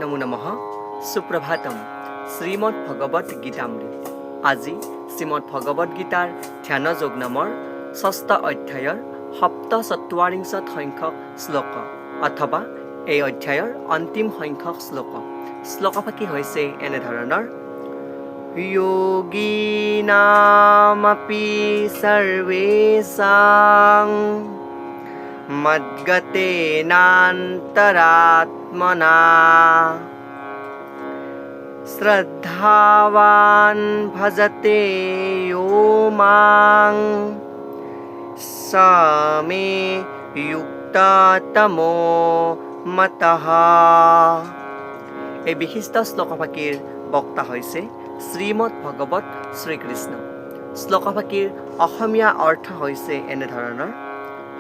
নমো নমঃ সুপ্ৰভাতম শ্ৰীমদ ভগবত গীতামৃত। আজি শ্ৰীমদ ভগবত গীতাৰ ধ্যান যোগ নামৰ ষষ্ঠ অধ্যায়ৰ সপ্তচত্বাৰিংশত সংখ্যক শ্লোক অথবা এই অধ্যায়ৰ অন্তিম সংখ্যক শ্লোকফাকি হৈছে এনেধৰণৰ: যোগীনামপি সৰ্বেষাং মদ্গতেনান্তৰাত্মনা শ্ৰদ্ধাৱান ভজতে য়ো মাং স মে যুক্ততমো মতঃ। এই বিশিষ্ট শ্লোকফাকিৰ বক্তা হৈছে শ্ৰীমদ ভগৱত শ্ৰীকৃষ্ণ। শ্লোকফাকিৰ অসমীয়া অৰ্থ হৈছে এনেধৰণৰ: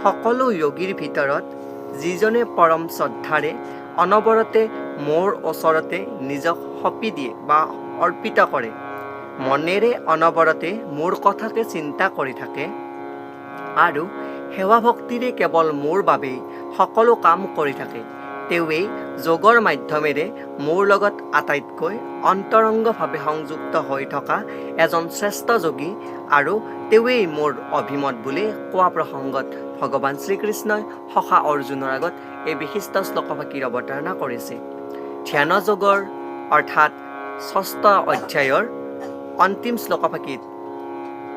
সকলো যোগীৰ ভিতৰত যিজনে পৰম শ্ৰদ্ধাৰে অনবৰতে মোৰ ওচৰতে নিজক সঁপি দিয়ে বা অৰ্পিত কৰে, মনেৰে অনবৰতে মোৰ কথাকে চিন্তা কৰি থাকে আৰু সেৱা ভক্তিৰে কেৱল মোৰ বাবেই সকলো কাম কৰি থাকে, তেওঁৱেই যোগৰ মাধ্যমেৰে মোৰ লগত আটাইতকৈ অন্তৰংগভাৱে সংযুক্ত হৈ থকা এজন শ্ৰেষ্ঠ যোগী আৰু তেওঁৱেই মোৰ অভিমত বুলি কোৱা প্ৰসংগত ভগৱান শ্ৰীকৃষ্ণই সখা অৰ্জুনৰ আগত এই বিশিষ্ট শ্লোকফাকিৰ অৱতাৰণা কৰিছে। ধ্যান যোগৰ অৰ্থাৎ ষষ্ঠ অধ্যায়ৰ অন্তিম শ্লোকফাকিত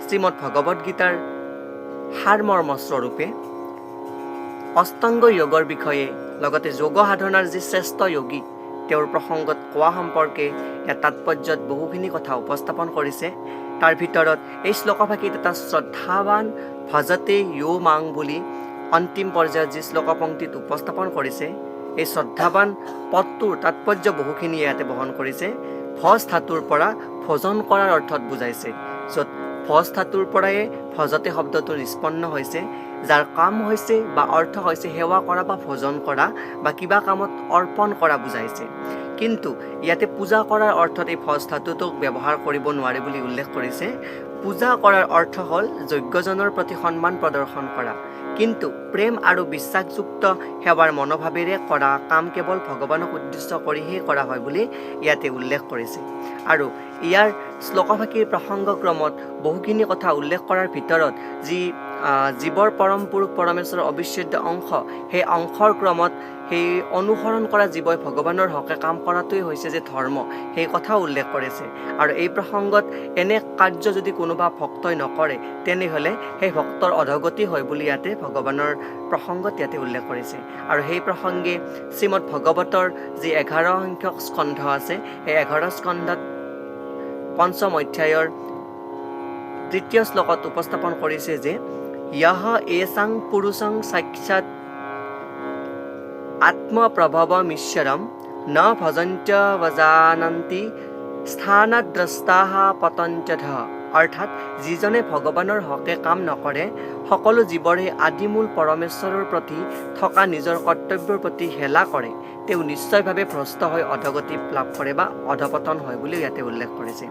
শ্ৰীমদ ভগৱত গীতাৰ সাৰমৰ্মস্বৰূপে অষ্টাংগ যোগৰ বিষয়ে লগতে যোগ সাধনাৰ যি শ্ৰেষ্ঠ যোগী তেওঁৰ প্ৰসংগত কোৱা সম্পৰ্কে ইয়াৰ তাৎপৰ্যত বহুখিনি কথা উপস্থাপন কৰিছে। তাৰ ভিতৰত এই শ্লোকফাকিত এটা শ্ৰদ্ধাৱান ভজতে য়ো মাং বুলি অন্তিম পৰ্যায়ত যি শ্লোকপংক্তিত উপস্থাপন কৰিছে, এই শ্ৰদ্ধাৱান পদটোৰ তাৎপৰ্য বহুখিনি ইয়াতে বহন কৰিছে। ভজ ধাতুৰ পৰা ভোজন কৰাৰ অৰ্থত বুজাইছে, য'ত ভজ ধাতুৰ পৰাই ভজতে শব্দটো নিষ্পন্ন হৈছে, যাৰ কাম হৈছে বা অৰ্থ হৈছে সেৱা কৰা বা ভোজন কৰা বা কিবা কামত অৰ্পণ কৰা বুজাইছে। কিন্তু ইয়াতে পূজা কৰাৰ অৰ্থত এই ভজ ধাতুটোক ব্যৱহাৰ কৰিব নোৱাৰে বুলি উল্লেখ কৰিছে। পূজা কৰাৰ অৰ্থ হ'ল যজ্ঞজনৰ প্ৰতি সন্মান প্ৰদৰ্শন কৰা, কিন্তু প্ৰেম আৰু বিশ্বাসযুক্ত সেৱাৰ মনোভাৱেৰে কৰা কাম কেৱল ভগৱানক উদ্দেশ্য কৰিহে কৰা হয় বুলি ইয়াতে উল্লেখ কৰিছে। আৰু ইয়াৰ শ্লোকফাকিৰ প্ৰসংগক্ৰমত বহুখিনি কথা উল্লেখ কৰাৰ ভিতৰত যি জীৱৰ পৰম পুৰুষ পৰমেশ্বৰৰ অবিচ্ছেদ্য অংশ, সেই অংশৰ ক্ৰমত সেই অনুসৰণ কৰা জীৱই ভগৱানৰ হকে কাম কৰাটোৱেই হৈছে যে ধৰ্ম, সেই কথাও উল্লেখ কৰিছে। আৰু এই প্ৰসংগত এনে কাৰ্য যদি কোনোবা ভক্তই নকৰে তেনেহ'লে সেই ভক্তৰ অধগতি হয় বুলি ইয়াতে ভগৱানৰ প্ৰসংগত ইয়াতে উল্লেখ কৰিছে। আৰু সেই প্ৰসংগে শ্ৰীমদ ভগৱতৰ যি 11 সংখ্যক স্কন্ধ আছে, সেই 11 স্কন্ধত পঞ্চম অধ্যায়ৰ 3য় শ্লোকত উপস্থাপন কৰিছে যে য়হ এষাং পুৰুষং সাক্ষাৎ আত্মপ্ৰভৱমীশ্বৰম ন ভজন্ত্যৱজানন্তি স্থানদ্ৰষ্টাঃ পতন্ত্যধ। অৰ্থাৎ যিজনে ভগৱানৰ হকে কাম নকৰে, সকলো জীৱৰে আদিমূল পৰমেশ্বৰৰ প্ৰতি থকা নিজৰ কৰ্তব্যৰ প্ৰতি হেলা কৰে, তেওঁ নিশ্চয়ভাৱে ভ্ৰষ্ট হৈ অধগতি লাভ কৰে বা অধপতন হয় বুলি ইয়াতে উল্লেখ কৰিছে।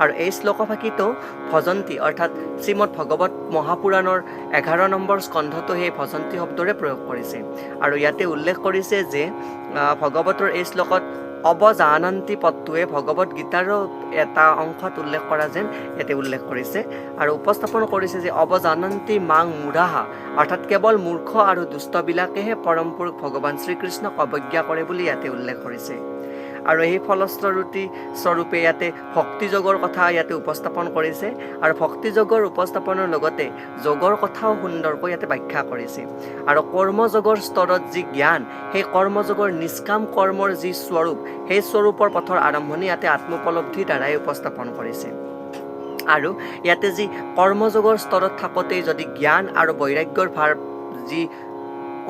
আৰু এই শ্লোকফাকিতো ভজন্তি অৰ্থাৎ শ্ৰীমদ ভগৱত মহাপুৰাণৰ 11 নম্বৰ স্কন্ধটো সেই ভজন্তি শব্দৰে প্ৰয়োগ কৰিছে। আৰু ইয়াতে উল্লেখ কৰিছে যে ভগৱতৰ এই শ্লোকত অৱজানন্তি পদটোৱে ভগৱত গীতাৰো এটা অংশত উল্লেখ কৰা যেন ইয়াতে উল্লেখ কৰিছে। আৰু উপস্থাপন কৰিছে যে অৱজানন্তি মাং মূঢ়াহা, অৰ্থাৎ কেৱল মূৰ্খ আৰু দুষ্টবিলাকেহে পৰম পুৰুষ ভগৱান শ্ৰীকৃষ্ণক অৱজ্ঞা কৰে বুলি ইয়াতে উল্লেখ কৰিছে। আৰু এই ফলশ্ৰুতি স্বৰূপে ইয়াতে ভক্তিযোগৰ কথা ইয়াতে উপস্থাপন কৰিছে। আৰু ভক্তিযোগৰ উপস্থাপনৰ লগতে যোগৰ কথাও সুন্দৰকৈ ইয়াতে ব্যাখ্যা কৰিছে। আৰু কৰ্মযোগৰ স্তৰত যি জ্ঞান, সেই কৰ্মযোগৰ নিষ্কাম কৰ্মৰ যি স্বৰূপ, সেই স্বৰূপৰ পথৰ আৰম্ভণি ইয়াতে আত্মোপলব্ধিৰ দ্বাৰাই উপস্থাপন কৰিছে। আৰু ইয়াতে যি কৰ্মযোগৰ স্তৰত থাকোঁতেই যদি জ্ঞান আৰু বৈৰাগ্যৰ ভাৰ যি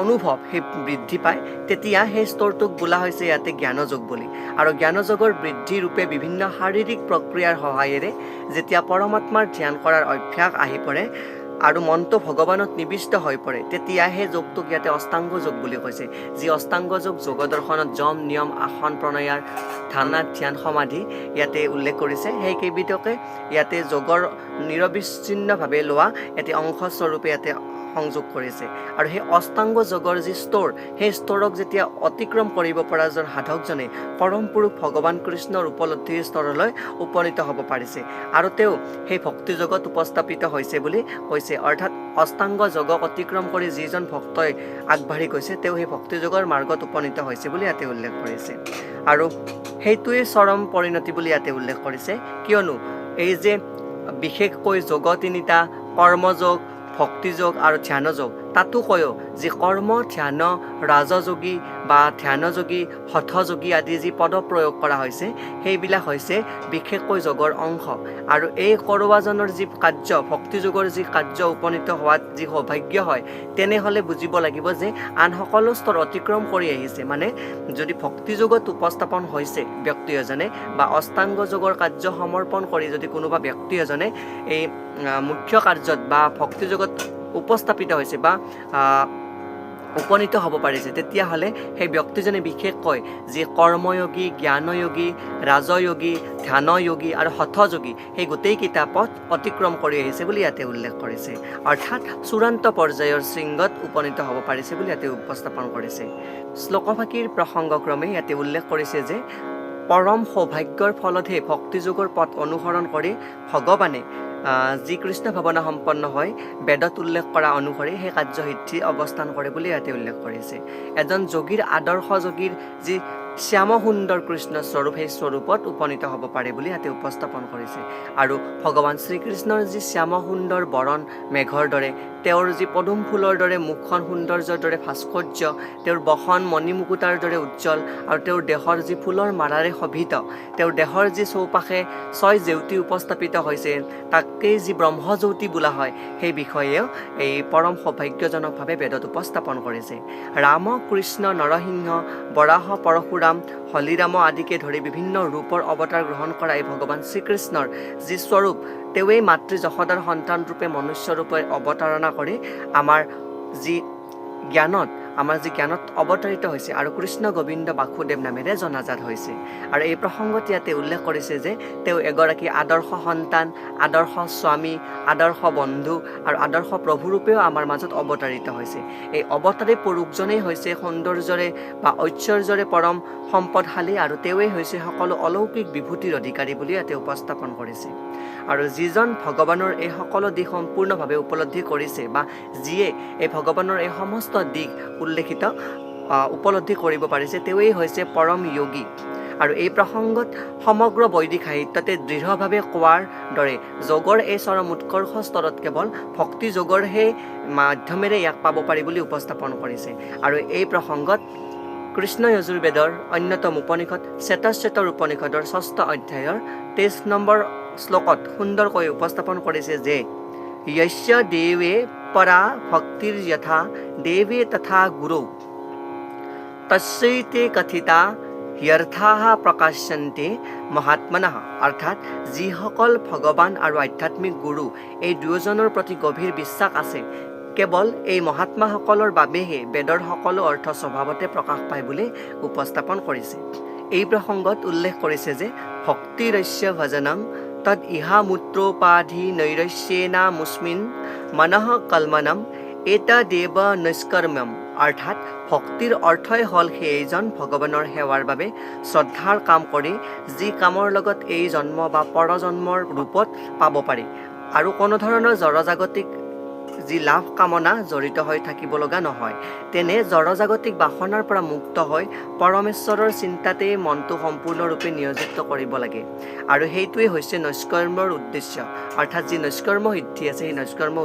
অনুভৱ সেই বৃদ্ধি পায়, তেতিয়া সেই স্তৰটোক বোলা হৈছে ইয়াতে জ্ঞানযোগ বুলি। আৰু জ্ঞানযোগৰ বৃদ্ধি ৰূপে বিভিন্ন শাৰীৰিক প্ৰক্ৰিয়াৰ সহায়েৰে যেতিয়া পৰমাত্মাৰ ধ্যান কৰাৰ অভ্যাস আহি পৰে আৰু মনটো ভগৱানত নিবিষ্ট হৈ পৰে, তেতিয়া সেই যোগটোক ইয়াতে অষ্টাংগ যোগ বুলি কৈছে। যি অষ্টাংগ যোগ যোগ দৰ্শনত যম নিয়ম আসন প্ৰণায়াম ধাৰণা ধ্যান সমাধি ইয়াতে উল্লেখ কৰিছে। সেইকেইবিধকে ইয়াতে যোগৰ নিৰবিচ্ছিন্নভাৱে লোৱা এটি অংশস্বৰূপে ইয়াতে সংযোগ কৰিছে আৰু সেই অষ্টাংগ যোগৰ যি স্তৰ সেই স্তৰক যেতিয়া অতিক্ৰম কৰিব পৰা এজন সাধকজনে পৰম পুৰুষ ভগৱান কৃষ্ণৰ উপলব্ধিৰ স্তৰলৈ উপনীত হ'ব পাৰিছে আৰু তেওঁ সেই ভক্তি যোগত উপস্থাপিত হৈছে বুলি কৈছে। অৰ্থাৎ অষ্টাংগ যোগক অতিক্ৰম কৰি যিজন ভক্তই আগবাঢ়ি গৈছে তেওঁ সেই ভক্তি যোগৰ মাৰ্গত উপনীত হৈছে বুলি ইয়াতে উল্লেখ কৰিছে আৰু সেইটোৱে চৰম পৰিণতি বুলি ইয়াতে উল্লেখ কৰিছে। কিয়নো এই যে বিশেষকৈ যোগ তিনিটা কৰ্মযোগ, ভক্তিযোগ আৰু ধ্যানযোগ, তাতো কয়ো যি কৰ্ম, ধ্যান, ৰাজযোগী বা ধ্যানযোগী, হঠযোগী আদি যি পদ প্ৰয়োগ কৰা হৈছে সেইবিলাক হৈছে বিশেষকৈ যোগৰ অংশ আৰু এই কৰোৱাজনৰ যি কাৰ্য, ভক্তিযোগৰ যি কাৰ্য উপনীত হোৱাত যি সৌভাগ্য হয় তেনেহ'লে বুজিব লাগিব যে আন সকলো স্তৰ অতিক্ৰম কৰি আহিছে। মানে যদি ভক্তিযোগত উপস্থাপন হৈছে ব্যক্তি এজনে বা অষ্টাংগ যোগৰ কাৰ্য সমৰ্পণ কৰি যদি কোনোবা ব্যক্তি এজনে এই মুখ্য কাৰ্যত বা ভক্তিযোগত উপস্থাপিত হৈছে বা উপনীত হ'ব পাৰিছে তেতিয়াহ'লে সেই ব্যক্তিজনে বিশেষকৈ যি কৰ্ময়োগী, জ্ঞানয়োগী, ৰাজয়োগী, ধ্যানয়োগী আৰু হঠযোগী সেই গোটেইকেইটা পথ অতিক্ৰম কৰি আহিছে বুলি ইয়াতে উল্লেখ কৰিছে। অৰ্থাৎ চূড়ান্ত পৰ্যায়ৰ শৃংগত উপনীত হ'ব পাৰিছে বুলি ইয়াতে উপস্থাপন কৰিছে। শ্লোকভাগীৰ প্ৰসংগক্ৰমে ইয়াতে উল্লেখ কৰিছে যে পৰম সৌভাগ্যৰ ফলতহে ভক্তিযোগৰ পথ অনুসৰণ কৰি ভগৱানে যি কৃষ্ণ ভাৱনা সম্পন্ন হয় বেদত উল্লেখ কৰা অনুসৰি সেই কাৰ্যসিদ্ধি অৱস্থান কৰে বুলি ইয়াতে উল্লেখ কৰিছে। এজন যোগীৰ আদৰ্শ যোগীৰ যি শ্যাম সুন্দৰ কৃষ্ণ স্বৰূপ সেই স্বৰূপত উপনীত হ'ব পাৰে বুলি ইয়াতে উপস্থাপন কৰিছে আৰু ভগৱান শ্ৰীকৃষ্ণৰ যি শ্যাম সুন্দৰ বৰণ মেঘৰ দৰে, তেওঁৰ যি পদুম ফুলৰ দৰে মুখখন সৌন্দৰ্যৰ দৰে ভাস্কৰ্য, তেওঁৰ বসন মণিমুকুতাৰ দৰে উজ্জ্বল আৰু তেওঁৰ দেহৰ যি ফুলৰ মালাৰে শোভিত, তেওঁৰ দেহৰ যি চৌপাশে 6 জেউতি উপস্থাপিত হৈছে তাকেই যি ব্ৰহ্মজ্যোতি বোলা হয় সেই বিষয়েও এই পৰম সৌভাগ্যজনকভাৱে বেদত উপস্থাপন কৰিছে। ৰাম, কৃষ্ণ, নৰসিংহ, বৰাহ, পৰশুৰাম, হলিৰাম আদিকে ধৰি বিভিন্ন ৰূপৰ অৱতাৰ গ্ৰহণ কৰা এই ভগৱান শ্ৰীকৃষ্ণৰ যি স্বৰূপ তেওঁৱেই মাতৃ যশোদাৰ সন্তান ৰূপে মনুষ্য ৰূপে অৱতাৰণা কৰি আমাৰ যি জ্ঞানত অৱতাৰিত হৈছে আৰু কৃষ্ণ গোবিন্দ বাসুদেৱ নামেৰে জনাজাত হৈছে। আৰু এই প্ৰসংগত ইয়াতে উল্লেখ কৰিছে যে তেওঁ এগৰাকী আদৰ্শ সন্তান, আদৰ্শ স্বামী, আদৰ্শ বন্ধু আৰু আদৰ্শ প্ৰভুৰূপেও আমাৰ মাজত অৱতাৰিত হৈছে। এই অৱতাৰী পুৰুষজনেই হৈছে সৌন্দৰ্যৰে বা ঐশ্বৰ্যৰে পৰম সম্পদশালী আৰু তেওঁৱেই হৈছে সকলো অলৌকিক বিভূতিৰ অধিকাৰী বুলি ইয়াতে উপস্থাপন কৰিছে। আৰু যিজন ভগৱানৰ এই সকলো দিশ সম্পূৰ্ণভাৱে উপলব্ধি কৰিছে বা যিয়ে এই ভগৱানৰ এই সমস্ত দিশ উল্লেখিত উপলব্ধি কৰিব পাৰিছে তেওঁৱেই হৈছে পৰম যোগী। আৰু এই প্ৰসংগত সমগ্ৰ বৈদিক সাহিত্যতে দৃঢ়ভাৱে কোৱাৰ দৰে যোগৰ এই চৰম উৎকৰ্ষ স্তৰত কেৱল ভক্তি যোগৰহে মাধ্যমেৰে ইয়াক পাব পাৰি বুলি উপস্থাপন কৰিছে। আৰু এই প্ৰসংগত কৃষ্ণ যজুৰ্বেদৰ অন্যতম উপনিষদ শ্বেতশ্বেতৰ উপনিষদৰ 6ষ্ঠ অধ্যায়ৰ 23 নম্বৰ শ্লোকত সুন্দৰকৈ উপস্থাপন কৰিছে যে য়স্য দেৱে পৰা ভক্তিৰ যথা দেৱে তথা গুৰু তস্যৈতে কথিতা হ্যৰ্থাঃ প্ৰকাশ্যন্তে মহাত্মনঃ। অৰ্থাৎ যিসকল ভগৱান আৰু আধ্যাত্মিক গুৰু এই দুয়োজনৰ প্ৰতি গভীৰ বিশ্বাস আছে কেৱল এই মহাত্মাসকলৰ বাবেহে বেদৰ সকলো অৰ্থ স্বভাৱতে প্ৰকাশ পায় বুলি উপস্থাপন কৰিছে। এই প্ৰসংগত উল্লেখ কৰিছে যে ভক্তিৰস্য ভজনং তদ ইহা মূত্ৰোপাধি নৈৰস্যেনা মুস্মিন মনঃ কলমনম এতদেৱ নৈষ্কৰ্ম্যম। অৰ্থাৎ ভক্তিৰ অৰ্থই হ'ল সেইজন ভগৱানৰ সেৱাৰ বাবে শ্ৰদ্ধাৰ কাম কৰি যি কামৰ লগত এই জন্ম বা পৰজন্মৰ ৰূপত পাব পাৰি আৰু কোনো ধৰণৰ জড়জাগতিক যি লাভ কামনা জড়িত হৈ থাকিব লগা নহয়। তেনে জড়জাগতিক বাসনাৰ পৰা মুক্ত হৈ পৰমেশ্বৰৰ চিন্তাতেই মনটো সম্পূৰ্ণৰূপে নিয়োজিত কৰিব লাগে আৰু সেইটোৱে হৈছে নৈষ্কৰ্মৰ উদ্দেশ্য। অৰ্থাৎ যি নৈষ্কৰ্ম সিদ্ধি আছে সেই নৈষ্কৰ্ম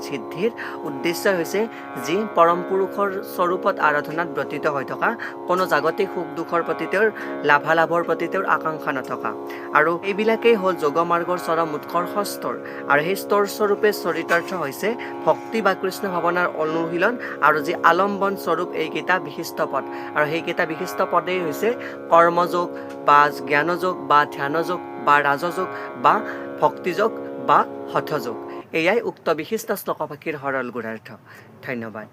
সিদ্ধিৰ উদ্দেশ্য হৈছে যি পৰম পুৰুষৰ স্বৰূপত আৰাধনাত ব্ৰতীত হৈ থকা, কোনো জাগতিক সুখ দুখৰ প্ৰতি তেওঁৰ লাভালাভৰ প্ৰতি তেওঁৰ আকাংক্ষা নথকা। আৰু এইবিলাকেই হ'ল যোগমাৰ্গৰ চৰম উৎকৰ্ষ স্তৰ আৰু সেই স্তৰ স্বৰূপে চৰিতাৰ্থ হৈছে ভক্তি বা কৃষ্ণ ভাৱনাৰ অনুশীলন আৰু যি আলম্বন স্বৰূপ এইকেইটা বিশিষ্ট পদ আৰু সেইকেইটা বিশিষ্ট পদেই হৈছে কৰ্মযোগ বা জ্ঞানযোগ বা ধ্যানযোগ বা ৰাজযোগ বা ভক্তিযোগ বা হঠযোগ। এয়াই উক্ত বিশিষ্ট শ্লোকভাষীৰ সৰল গুণাৰ্থ। ধন্যবাদ।